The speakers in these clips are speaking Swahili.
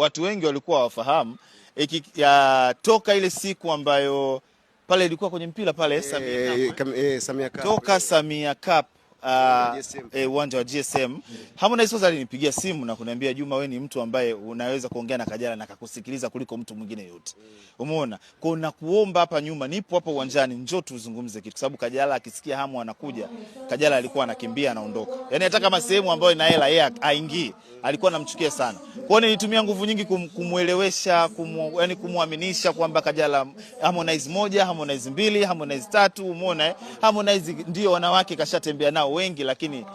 watu wengi walikuwa wafahamu toka ile siku ambayo pale ilikuwa kwenye mpira pale Samia Cup. Toka Samia Cup uwanja wa GSM. Harmonize sasa alinipigia simu na kuniambia, Juma, wewe ni mtu ambaye unaweza kuongea na Kajala na akakusikiliza kuliko mtu mwingine yote. Umeona? Kwa na kuomba hapa nyuma, nipo hapa uwanjani, njoo tuzungumze kitu, kwa sababu Kajala akisikia Hamu anakuja, Kajala alikuwa anakimbia anaondoka. Yaani hata kama sehemu ambayo ina hela yeye aingii, alikuwa anamchukia sana. Kwa hiyo nilitumia nguvu nyingi kumuelewesha, yani kumuaminisha kwamba Kajala Harmonize 1, Harmonize 2, Harmonize 3, umeona? Harmonize ndio wanawake kashatembea nao wengi, lakini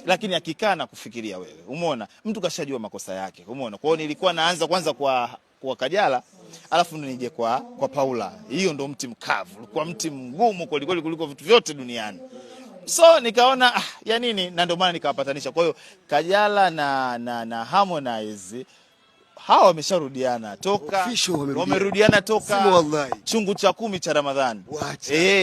lakini akikaa na kufikiria wewe. Umeona? Mtu kashajua makosa yake. Umeona? Kwa hiyo nilikuwa naanza kwanza kwa Kajala, alafu nije kwa Paula. Hiyo ndo mti mkavu. Ulikuwa mti mgumu kuliko vitu vyote duniani. So nikaona ya nini, na ndio maana nikawapatanisha. Kwa hiyo Kajala na Harmonize hawa wamesharudiana wamerudiana toka chungu cha 10 cha Ramadhani.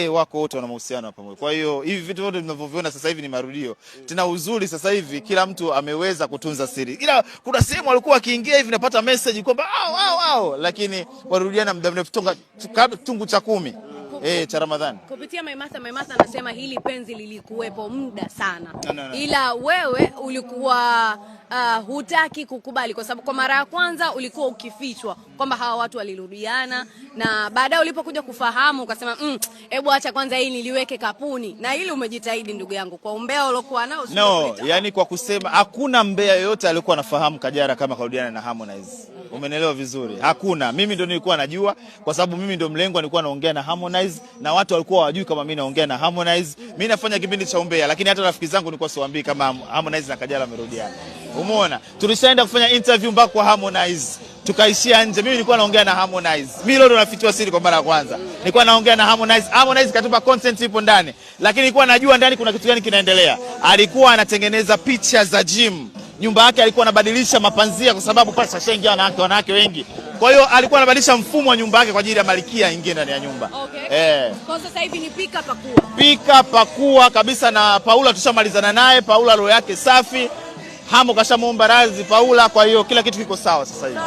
Wako wote wana mahusiano pamoja. Kwa hiyo hivi vitu vyote tunavyoviona sasa hivi ni marudio. Tena uzuri sasa hivi kila mtu ameweza kutunza siri. Ila kuna sehemu walikuwa akiingia hivi napata message kwamba lakini warudiana muda mrefu toka chungu cha 10 cha Ramadhani. Kupitia Maimartha anasema hili penzi lilikuwepo muda sana. Ila wewe ulikuwa hutaki kukubali, kwa sababu kwa mara ya kwanza ulikuwa ukifichwa kwamba hawa watu walirudiana, na baadaye ulipokuja kufahamu ukasema hebu acha kwanza hii niliweke kapuni. Na hili umejitahidi ndugu yangu kwa umbea uliokuwa nao. Yani kwa kusema hakuna mbea yoyote alikuwa anafahamu Kajala kama karudiana na Harmonize. Umenielewa vizuri? Hakuna. Mimi ndo nilikuwa najua, kwa sababu mimi ndo mlengwa, nilikuwa naongea na Harmonize na watu walikuwa hawajui kama mimi naongea na Harmonize. Mimi nafanya kipindi cha umbea, lakini hata rafiki zangu nilikuwa siwaambii kama Harmonize na Kajala wamerudiana. Umeona? Tulishaenda kufanya interview mpaka kwa Harmonize, tukaishia nje. Mimi nilikuwa naongea na Harmonize. Mimi leo ndo nafichua siri kwa mara ya kwanza. Nilikuwa naongea na Harmonize. Harmonize katupa content ipo ndani, lakini nilikuwa najua ndani kuna kitu gani kinaendelea. Alikuwa anatengeneza picha za gym. Nyumba yake alikuwa anabadilisha mapanzia kwa sababu pale sashengia wanawake wengi. Kwa hiyo alikuwa anabadilisha mfumo wa nyumba yake kwa ajili ya Malikia ingie ndani ya nyumba. Kwa sasa hivi ni pika pakua kabisa, na Paula tushamalizana naye. Paula roho yake safi. Hamo kashamuomba radhi Paula, kwa hiyo kila kitu kiko sawa sasa hivi.